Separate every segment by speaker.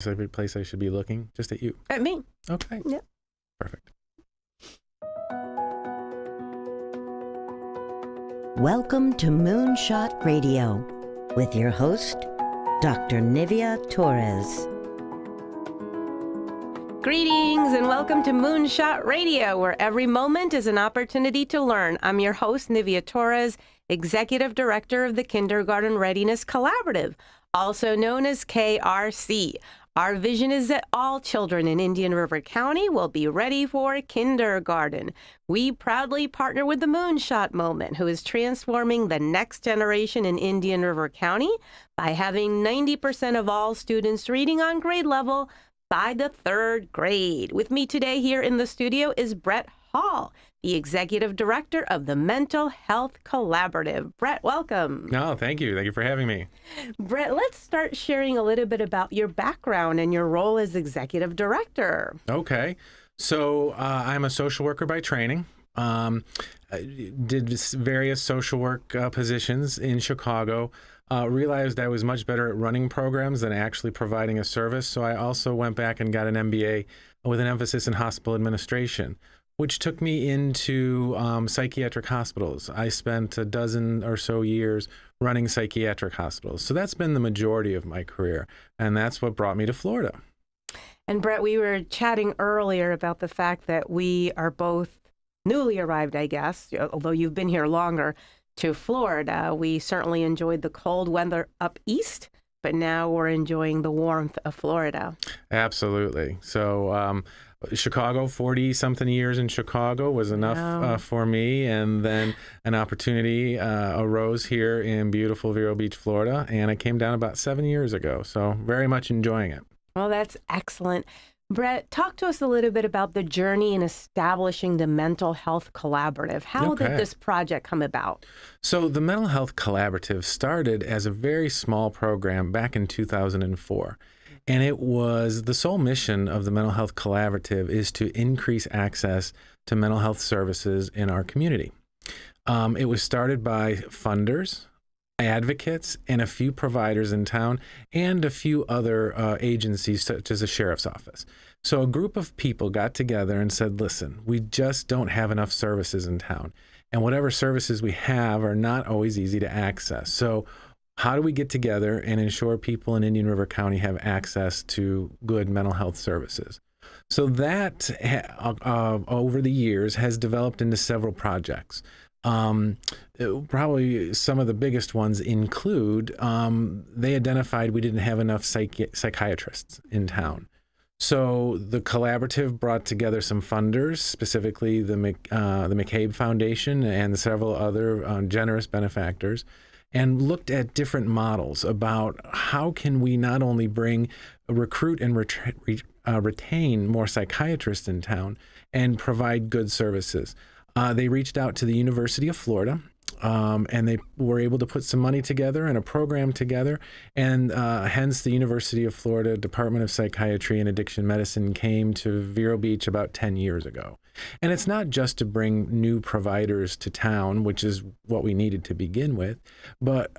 Speaker 1: every place I should be looking? Just at you?
Speaker 2: At me.
Speaker 1: Okay.
Speaker 2: Yep.
Speaker 1: Perfect.
Speaker 3: Welcome to Moonshot Radio with your host, Dr. Nivea Torres.
Speaker 2: Greetings and welcome to Moonshot Radio, where every moment is an opportunity to learn. I'm your host, Nivea Torres, Executive Director of the Kindergarten Readiness Collaborative, also known as KRC. Our vision is that all children in Indian River County will be ready for kindergarten. We proudly partner with the Moonshot Movement, who is transforming the next generation in Indian River County by having 90% of all students reading on grade level by the third grade. With me today here in the studio is Brett Hall, the Executive Director of the Mental Health Collaborative. Brett, welcome.
Speaker 1: No, thank you. Thank you for having me.
Speaker 2: Brett, let's start sharing a little bit about your background and your role as Executive Director.
Speaker 1: Okay. So I'm a social worker by training. Did various social work positions in Chicago. Realized I was much better at running programs than actually providing a service. So I also went back and got an MBA with an emphasis in hospital administration, which took me into psychiatric hospitals. I spent a dozen or so years running psychiatric hospitals. So that's been the majority of my career. And that's what brought me to Florida.
Speaker 2: And Brett, we were chatting earlier about the fact that we are both newly arrived, I guess, although you've been here longer, to Florida. We certainly enjoyed the cold weather up east, but now we're enjoying the warmth of Florida.
Speaker 1: Absolutely. So Chicago, 40-something years in Chicago was enough for me. And then an opportunity arose here in beautiful Vero Beach, Florida. And I came down about 7 years ago. So very much enjoying it.
Speaker 2: Well, that's excellent. Brett, talk to us a little bit about the journey in establishing the Mental Health Collaborative. How did this project come about?
Speaker 1: So the Mental Health Collaborative started as a very small program back in 2004. And it was the sole mission of the Mental Health Collaborative is to increase access to mental health services in our community. It was started by funders, advocates, and a few providers in town, and a few other agencies such as the sheriff's office. So a group of people got together and said, listen, we just don't have enough services in town. And whatever services we have are not always easy to access. So how do we get together and ensure people in Indian River County have access to good mental health services? So that, over the years, has developed into several projects. Probably some of the biggest ones include, they identified we didn't have enough psychiatrists in town. So the collaborative brought together some funders, specifically the McCabe Foundation and several other generous benefactors, and looked at different models about how can we not only recruit and retain more psychiatrists in town and provide good services. They reached out to the University of Florida, and they were able to put some money together and a program together, and hence the University of Florida Department of Psychiatry and Addiction Medicine came to Vero Beach about 10 years ago. And it's not just to bring new providers to town, which is what we needed to begin with, but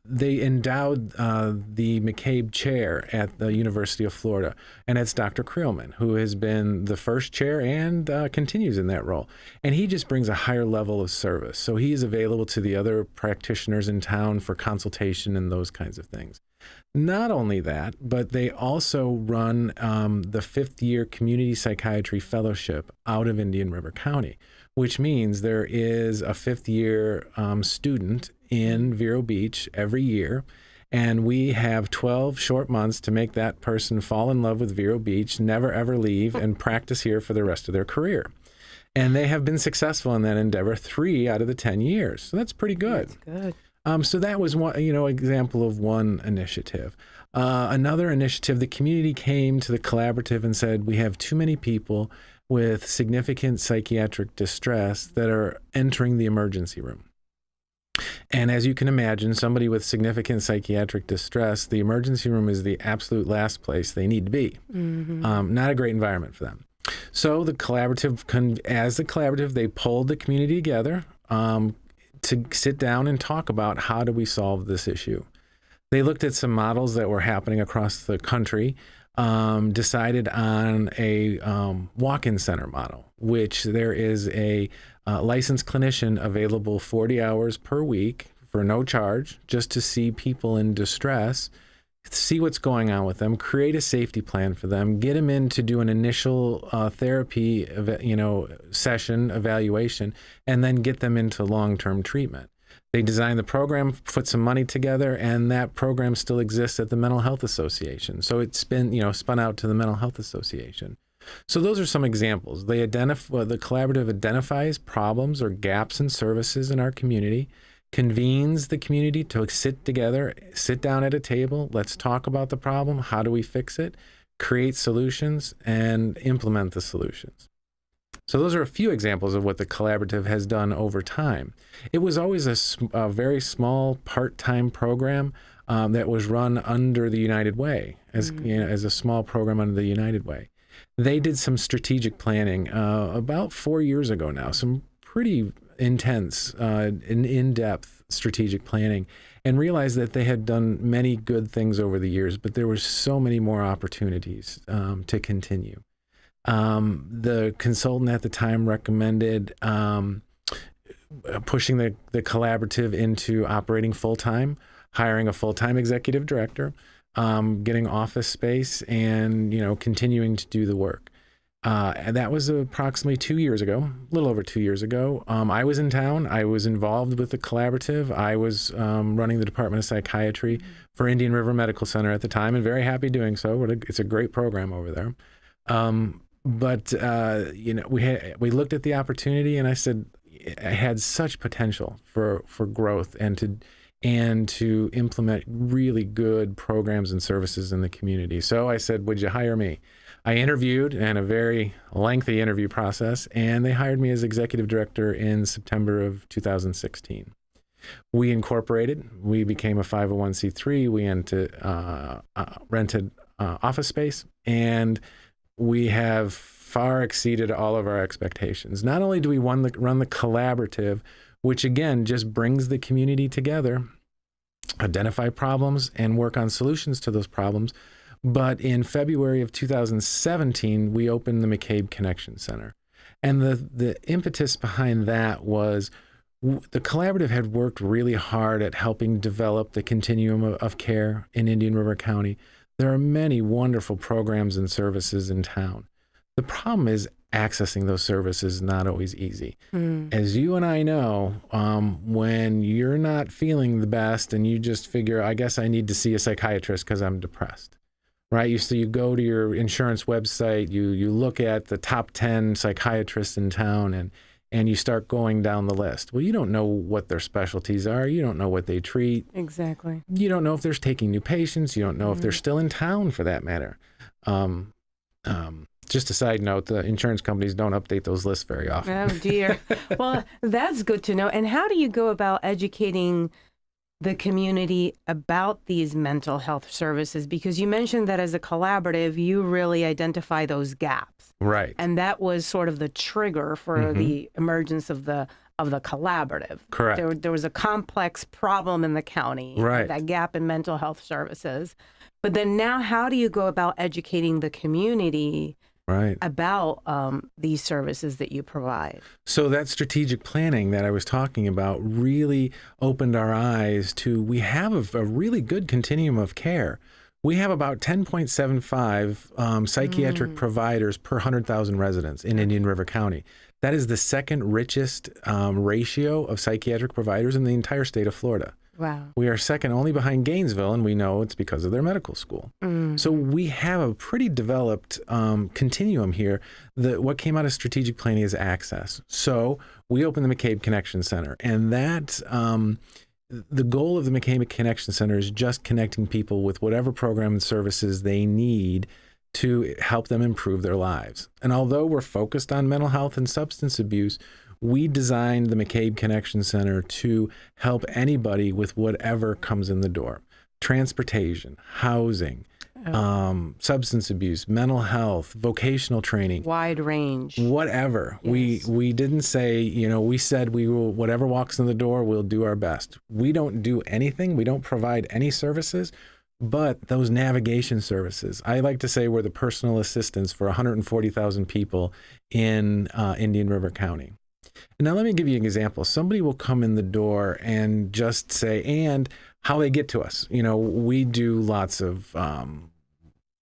Speaker 1: they endowed the McCabe Chair at the University of Florida, and it's Dr. Creelman, who has been the first chair and continues in that role. And he just brings a higher level of service. So he is available to the other practitioners in town for consultation and those kinds of things. Not only that, but they also run the 5th year Community Psychiatry Fellowship out of Indian River County, which means there is a 5th year student in Vero Beach every year. And we have 12 short months to make that person fall in love with Vero Beach, never ever leave, and practice here for the rest of their career. And they have been successful in that endeavor 3 out of the 10 years. So that's pretty good.
Speaker 2: That's good.
Speaker 1: So that was one, example of one initiative. Another initiative, the community came to the collaborative and said, we have too many people with significant psychiatric distress that are entering the emergency room. And as you can imagine, somebody with significant psychiatric distress, the emergency room is the absolute last place they need to be. Mm-hmm. Not a great environment for them. So the collaborative, they pulled the community together to sit down and talk about how do we solve this issue. They looked at some models that were happening across the country, decided on a walk-in center model, which there is a licensed clinician available 40 hours per week for no charge, just to see people in distress, see what's going on with them, create a safety plan for them, get them in to do an initial therapy, session evaluation, and then get them into long-term treatment. They designed the program, put some money together, and that program still exists at the Mental Health Association. So it's been, spun out to the Mental Health Association. So those are some examples. The collaborative identifies problems or gaps in services in our community, convenes the community to sit together, sit down at a table, let's talk about the problem, how do we fix it, create solutions, and implement the solutions. So those are a few examples of what the collaborative has done over time. It was always a very small part-time program that was run under the United Way, as a small program under the United Way. They did some strategic planning about 4 years ago now, some pretty intense and in-depth strategic planning, and realized that they had done many good things over the years, but there were so many more opportunities to continue. The consultant at the time recommended pushing the collaborative into operating full-time, hiring a full-time executive director, getting office space, and continuing to do the work. And that was approximately 2 years ago, a little over 2 years ago. I was in town. I was involved with the collaborative. I was running the Department of Psychiatry for Indian River Medical Center at the time, and very happy doing so. It's a great program over there. But we looked at the opportunity, and I said it had such potential for growth and to implement really good programs and services in the community. So I said, would you hire me? I interviewed, and a very lengthy interview process, and they hired me as executive director in September of 2016. We incorporated, we became a 501c3, we rented office space, and we have far exceeded all of our expectations. Not only do we run the collaborative, which again just brings the community together, identify problems, and work on solutions to those problems, but in February of 2017, we opened the McCabe Connection Center. And the impetus behind that was the collaborative had worked really hard at helping develop the continuum of care in Indian River County. There are many wonderful programs and services in town. The problem is accessing those services is not always easy. As you and I know, when you're not feeling the best and you just figure, I guess I need to see a psychiatrist because I'm depressed, right? So you go to your insurance website, you look at the top 10 psychiatrists in town, and you start going down the list. Well, you don't know what their specialties are. You don't know what they treat.
Speaker 2: Exactly.
Speaker 1: You don't know if they're taking new patients. You don't know if they're still in town, for that matter. Just a side note, the insurance companies don't update those lists very often.
Speaker 2: Oh, dear. Well, that's good to know. And how do you go about educating the community about these mental health services? Because you mentioned that as a collaborative, you really identify those gaps.
Speaker 1: Right.
Speaker 2: And that was sort of the trigger for the emergence of the collaborative.
Speaker 1: Correct.
Speaker 2: There was a complex problem in the county,
Speaker 1: right,
Speaker 2: that gap in mental health services. But then now, how do you go about educating the community
Speaker 1: right, about
Speaker 2: these services that you provide?
Speaker 1: So that strategic planning that I was talking about really opened our eyes to, we have a really good continuum of care. We have about 10.75 psychiatric providers per 100,000 residents in Indian River County. That is the second richest ratio of psychiatric providers in the entire state of Florida.
Speaker 2: Wow.
Speaker 1: We are second only behind Gainesville, and we know it's because of their medical school. So we have a pretty developed continuum here. What came out of strategic planning is access. So we opened the McCabe Connection Center, and that the goal of the McCabe Connection Center is just connecting people with whatever program and services they need to help them improve their lives. And although we're focused on mental health and substance abuse, we designed the McCabe Connection Center to help anybody with whatever comes in the door. Transportation, housing, substance abuse, mental health, vocational training.
Speaker 2: Wide range.
Speaker 1: Whatever. Yes. We didn't say, we said we will, whatever walks in the door, we'll do our best. We don't do anything. We don't provide any services But those navigation services, I like to say we're the personal assistants for 140,000 people in Indian River County. Now, let me give you an example. Somebody will come in the door and just say, and how they get to us. You know, we do lots of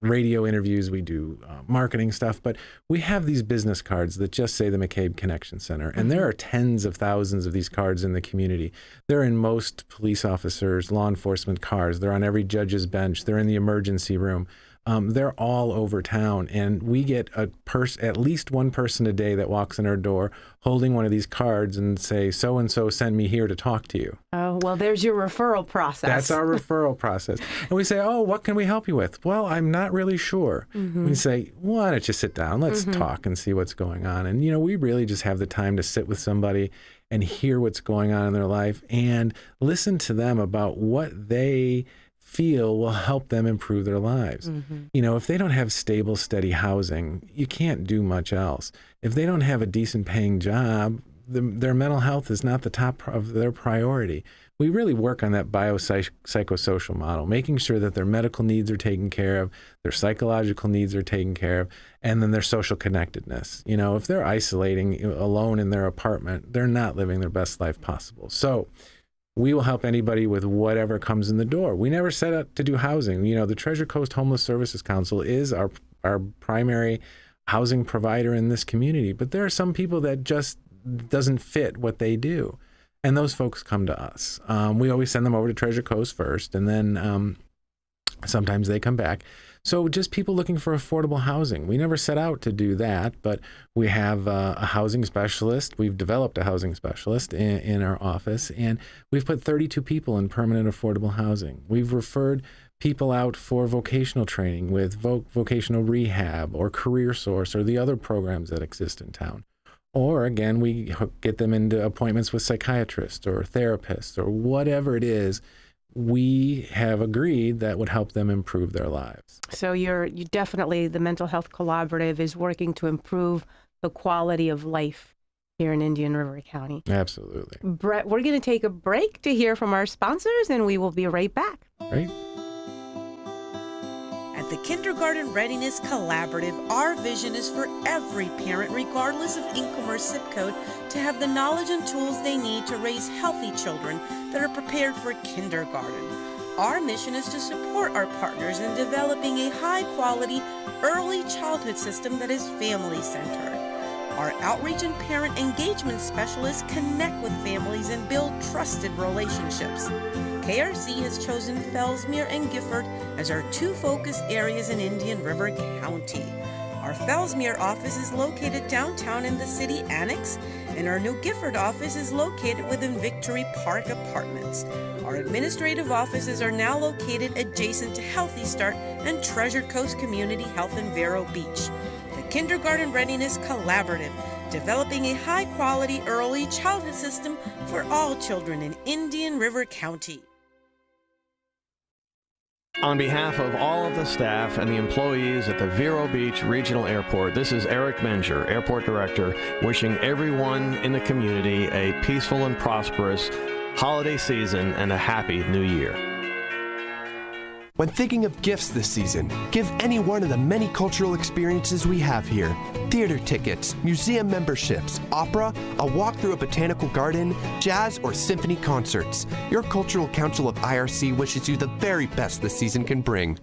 Speaker 1: radio interviews, we do marketing stuff, but we have these business cards that just say the McCabe Connection Center. And there are tens of thousands of these cards in the community. They're in most police officers, law enforcement cars. They're on every judge's bench. They're in the emergency room. They're all over town, and we get at least one person a day that walks in our door holding one of these cards and say, so-and-so sent me here to talk to you.
Speaker 2: Oh, well, there's your referral process.
Speaker 1: That's our referral process. And we say, oh, what can we help you with? Well, I'm not really sure. We say, why don't you sit down? Let's talk and see what's going on. And, you know, we really just have the time to sit with somebody and hear what's going on in their life and listen to them about what they feel will help them improve their lives. You know, if they don't have stable, steady housing, you can't do much else. If they don't have a decent paying job, their mental health is not the top of their priority. We really work on that biopsychosocial model, making sure that their medical needs are taken care of, their psychological needs are taken care of, and then their social connectedness. You know, if they're isolating alone in their apartment, they're not living their best life possible. So we will help anybody with whatever comes in the door. We never set out to do housing. You know, the Treasure Coast Homeless Services Council is our primary housing provider in this community. But there are some people that just doesn't fit what they do. And those folks come to us. We always send them over to Treasure Coast first, and then sometimes they come back. So just people looking for affordable housing. We never set out to do that, but we have a housing specialist. We've developed a housing specialist in our office, and we've put 32 people in permanent affordable housing. We've referred people out for vocational training with vocational rehab or Career Source or the other programs that exist in town. Or again, we get them into appointments with psychiatrists or therapists or whatever it is we have agreed that would help them improve their lives.
Speaker 2: So you definitely, the Mental Health Collaborative is working to improve the quality of life here in Indian River County.
Speaker 1: Absolutely.
Speaker 2: Brett, we're going to take a break to hear from our sponsors, and we will be right back.
Speaker 1: Right.
Speaker 4: At the Kindergarten Readiness Collaborative, our vision is for every parent, regardless of income or zip code, to have the knowledge and tools they need to raise healthy children that are prepared for kindergarten. Our mission is to support our partners in developing a high-quality early childhood system that is family-centered. Our outreach and parent engagement specialists connect with families and build trusted relationships. KRC has chosen Fellsmere and Gifford as our two focus areas in Indian River County. Our Fellsmere office is located downtown in the city annex, and our New Gifford office is located within Victory Park Apartments. Our administrative offices are now located adjacent to Healthy Start and Treasure Coast Community Health in Vero Beach. The Kindergarten Readiness Collaborative, developing a high-quality early childhood system for all children in Indian River County.
Speaker 5: On behalf of all of the staff and the employees at the Vero Beach Regional Airport, this is Eric Menger, Airport Director, wishing everyone in the community a peaceful and prosperous holiday season and a happy new year.
Speaker 6: When thinking of gifts this season, give any one of the many cultural experiences we have here. Theater tickets, museum memberships, opera, a walk through a botanical garden, jazz, or symphony concerts. Your Cultural Council of IRC wishes you the very best this season can bring.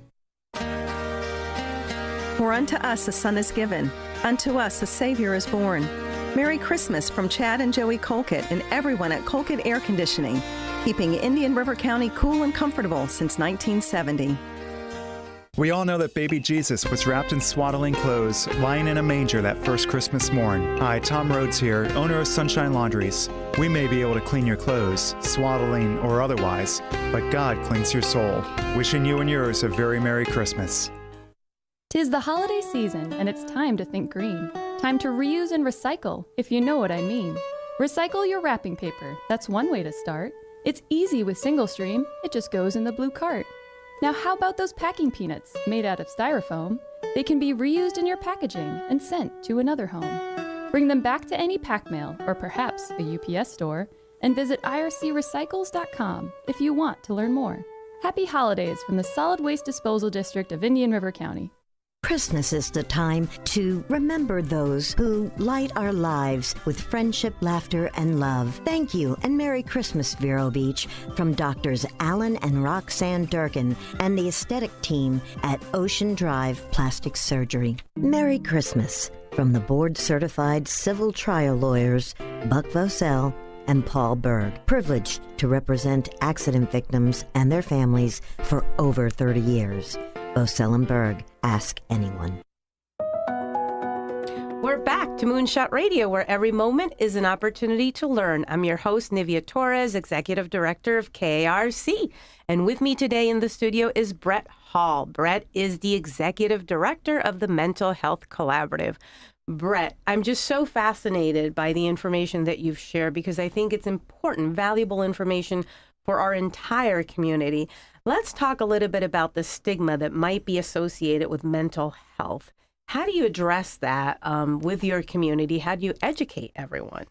Speaker 7: For unto us a son is given, unto us a Savior is born. Merry Christmas from Chad and Joey Colquitt and everyone at Colquitt Air Conditioning, keeping Indian River County cool and comfortable since 1970.
Speaker 8: We all know that baby Jesus was wrapped in swaddling clothes, lying in a manger that first Christmas morn. Hi, Tom Rhodes here, owner of Sunshine Laundries. We may be able to clean your clothes, swaddling or otherwise, but God cleans your soul. Wishing you and yours a very Merry Christmas.
Speaker 9: 'Tis the holiday season, and it's time to think green. Time to reuse and recycle, if you know what I mean. Recycle your wrapping paper, that's one way to start. It's easy with Single Stream, it just goes in the blue cart. Now how about those packing peanuts made out of styrofoam? They can be reused in your packaging and sent to another home. Bring them back to any pack mail or perhaps a UPS store and visit ircrecycles.com if you want to learn more. Happy holidays from the Solid Waste Disposal District of Indian River County.
Speaker 3: Christmas is the time to remember those who light our lives with friendship, laughter, and love. Thank you, and Merry Christmas, Vero Beach, from Doctors Alan and Roxanne Durkin and the aesthetic team at Ocean Drive Plastic Surgery. Merry Christmas from the board-certified civil trial lawyers Buck Vosell and Paul Berg, privileged to represent accident victims and their families for over 30 years. Vosell and Berg, ask anyone.
Speaker 2: We're back to Moonshot Radio, where every moment is an opportunity to learn. I'm your host, Nivea Torres, Executive Director of KARC. And with me today in the studio is Brett Hall. Brett is the Executive Director of the Mental Health Collaborative. Brett, I'm just so fascinated by the information that you've shared because I think it's important, valuable information for our entire community. Let's talk a little bit about the stigma that might be associated with mental health. How do you address that with your community? How do you educate everyone?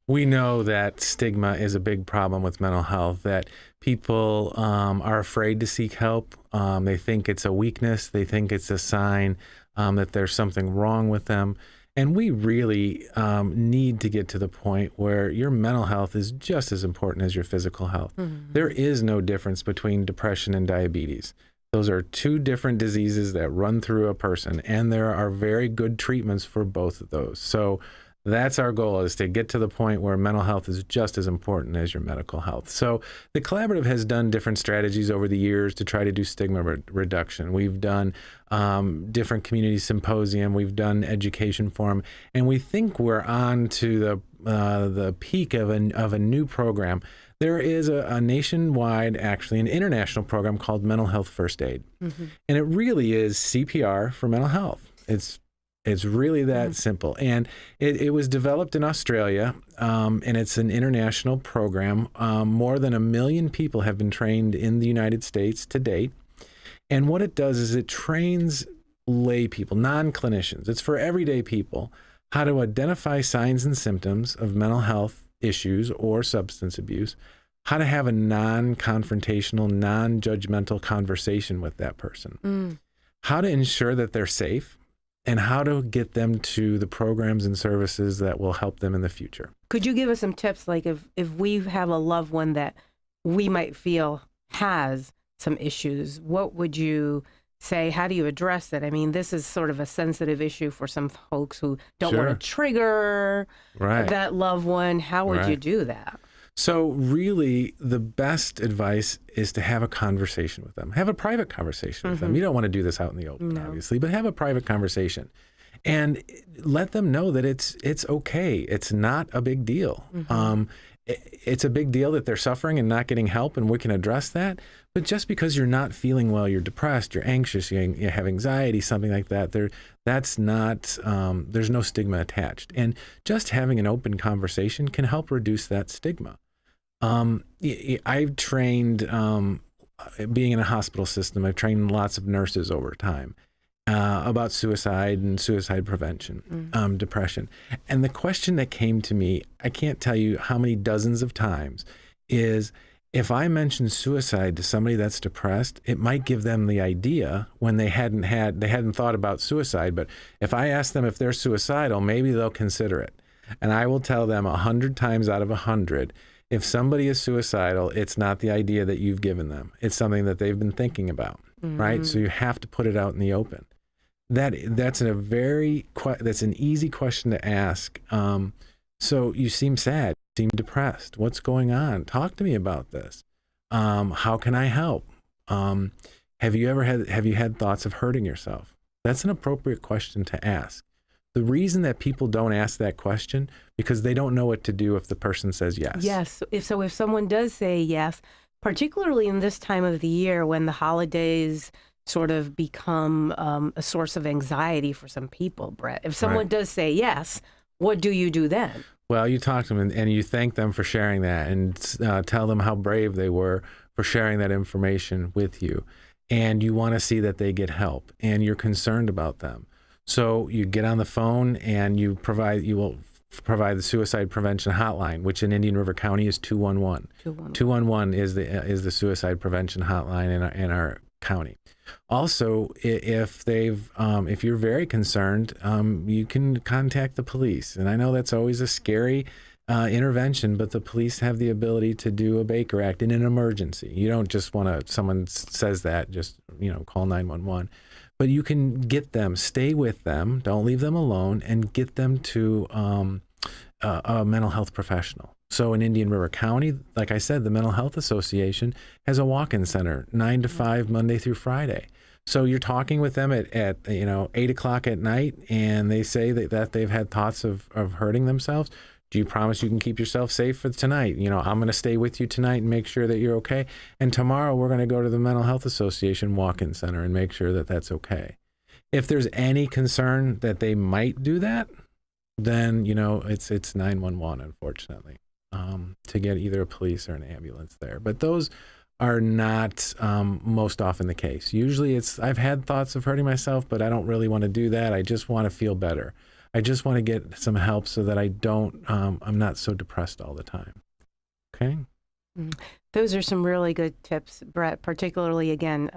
Speaker 1: We know that stigma is a big problem with mental health, that people are afraid to seek help. They think it's a weakness. They think it's a sign that there's something wrong with them. And we really need to get to the point where your mental health is just as important as your physical health. Mm-hmm. There is no difference between depression and diabetes. Those are two different diseases that run through a person, and there are very good treatments for both of those. So that's our goal, is to get to the point where mental health is just as important as your medical health. So the collaborative has done different strategies over the years to try to do stigma reduction. We've done different community symposium. We've done education forum, and we think we're on to the peak of a new program. There is a nationwide, actually an international program called Mental Health First Aid, mm-hmm. and it really is CPR for mental health. It's really that simple. And it was developed in Australia, and it's an international program. More than 1 million people have been trained in the United States to date. And what it does is it trains lay people, non-clinicians. It's for everyday people, how to identify signs and symptoms of mental health issues or substance abuse, how to have a non-confrontational, non-judgmental conversation with that person, how to ensure that they're safe, and how to get them to the programs and services that will help them in the future. Could you give us some tips, like if we have a loved one that we might feel has some issues, what would you say? How do you address it? I mean, this is sort of a sensitive issue for some folks who don't want to trigger that loved one. How would you do that? So really, the best advice is to have a conversation with them. Have a private conversation with them. You don't want to do this out in the open, obviously, but have a private conversation. And let them know that it's okay. It's not a big deal. It's a big deal that they're suffering and not getting help, and we can address that. But just because you're not feeling well, you're depressed, you're anxious, you have anxiety, something like that, that's not, there's no stigma attached. And just having an open conversation can help reduce that stigma. I've trained, being in a hospital system, I've trained lots of nurses over time about suicide and suicide prevention, depression. And the question that came to me, I can't tell you how many dozens of times, is if I mention suicide to somebody that's depressed, it might give them the idea when they hadn't thought about suicide. But if I ask them if they're suicidal, maybe they'll consider it. And I will tell them 100 times out of 100, if somebody is suicidal, it's not the idea that you've given them. It's something that they've been thinking about, right? So you have to put it out in the open. That's an easy question to ask. So you seem sad, you seem depressed. What's going on? Talk to me about this. How can I help? Have you had thoughts of hurting yourself? That's an appropriate question to ask. The reason that people don't ask that question, because they don't know what to do if the person says yes. Yes. If someone does say yes, particularly in this time of the year when the holidays sort of become a source of anxiety for some people, Brett, if someone does say yes, what do you do then? Well, you talk to them and you thank them for sharing that, and tell them how brave they were for sharing that information with you. And you want to see that they get help, and you're concerned about them. So you get on the phone and you will provide the suicide prevention hotline, which in Indian River County is 211. 211 is the suicide prevention hotline in our county. Also, if you're very concerned, you can contact the police. And I know that's always a scary intervention, but the police have the ability to do a Baker Act in an emergency. You don't just want to, someone says that, just, call 911. But you can get them, stay with them, don't leave them alone, and get them to a mental health professional. So in Indian River County, like I said, the Mental Health Association has a walk-in center 9 to 5 Monday through Friday. So you're talking with them at 8 o'clock at night, and they say that they've had thoughts of hurting themselves. Do you promise you can keep yourself safe for tonight? I'm going to stay with you tonight and make sure that you're okay. And tomorrow we're going to go to the Mental Health Association walk-in center and make sure that that's okay. If there's any concern that they might do that, then, it's 911, unfortunately, to get either a police or an ambulance there. But those are not most often the case. Usually I've had thoughts of hurting myself, but I don't really want to do that. I just want to feel better. I just want to get some help so that I'm not so depressed all the time. Okay?
Speaker 2: Those are some really good tips, Brett, particularly, again,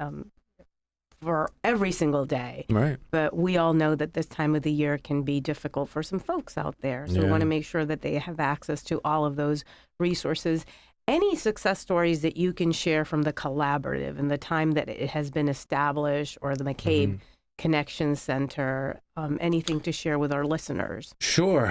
Speaker 2: for every single day.
Speaker 1: Right.
Speaker 2: But we all know that this time of the year can be difficult for some folks out there. So we want to make sure that they have access to all of those resources. Any success stories that you can share from the collaborative and the time that it has been established, or the McCabe Connection Center, anything to share with our listeners?
Speaker 1: Sure.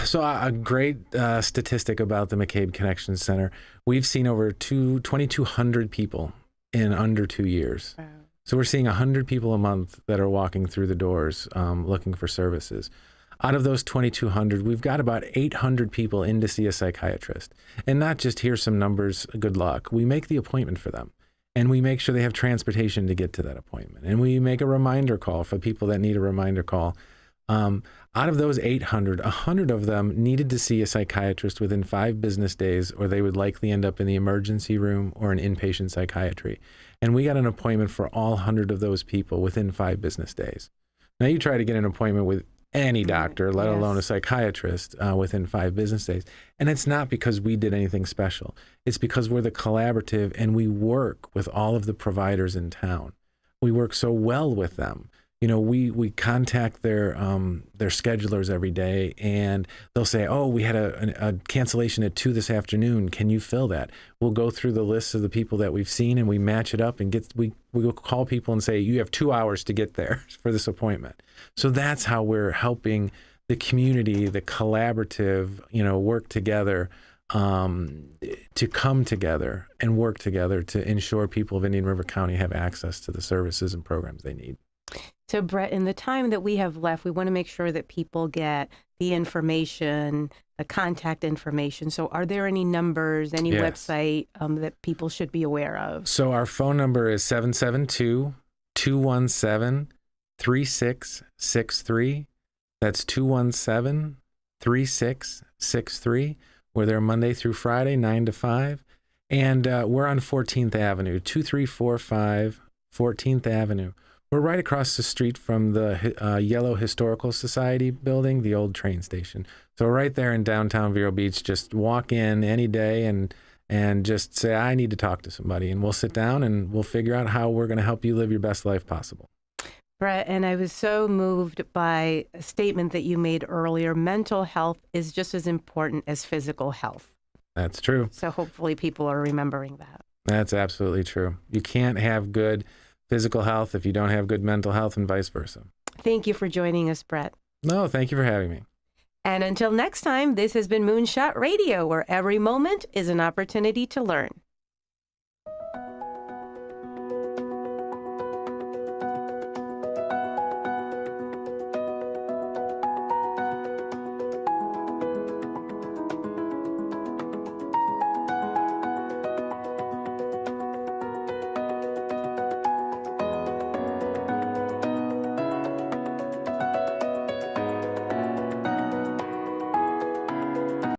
Speaker 1: So a great statistic about the McCabe Connection Center, we've seen over 2,200 people in under 2 years. Wow. So we're seeing 100 people a month that are walking through the doors looking for services. Out of those 2,200, we've got about 800 people in to see a psychiatrist. And not just here's some numbers, good luck. We make the appointment for them. And we make sure they have transportation to get to that appointment. And we make a reminder call for people that need a reminder call. Out of those 800, 100 of them needed to see a psychiatrist within 5 business days, or they would likely end up in the emergency room or in inpatient psychiatry. And we got an appointment for all 100 of those people within 5 business days. Now you try to get an appointment with any doctor, let alone a psychiatrist, within 5 business days. And it's not because we did anything special. It's because we're the collaborative and we work with all of the providers in town. We work so well with them. We contact their schedulers every day, and they'll say, oh, we had a cancellation at 2 this afternoon. Can you fill that? We'll go through the list of the people that we've seen, and we match it up and we will call people and say, you have 2 hours to get there for this appointment. So that's how we're helping the community, the collaborative, work together to come together and work together to ensure people of Indian River County have access to the services and programs they need.
Speaker 2: So, Brett, in the time that we have left, we want to make sure that people get the information, the contact information. So are there any numbers, any website that people should be aware of? So
Speaker 1: our phone number is 772-217-3663. That's 217-3663. We're there Monday through Friday, 9 to 5. And we're on 14th Avenue, 2345 14th Avenue. We're right across the street from the Yellow Historical Society building, the old train station. So right there in downtown Vero Beach, just walk in any day and just say, I need to talk to somebody. And we'll sit down and we'll figure out how we're going to help you live your best life possible.
Speaker 2: Brett, and I was so moved by a statement that you made earlier. Mental health is just as important as physical health.
Speaker 1: That's true.
Speaker 2: So hopefully people are remembering that.
Speaker 1: That's absolutely true. You can't have good physical health if you don't have good mental health, and vice versa.
Speaker 2: Thank you for joining us, Brett.
Speaker 1: No, thank you for having me.
Speaker 2: And until next time, this has been Moonshot Radio, where every moment is an opportunity to learn.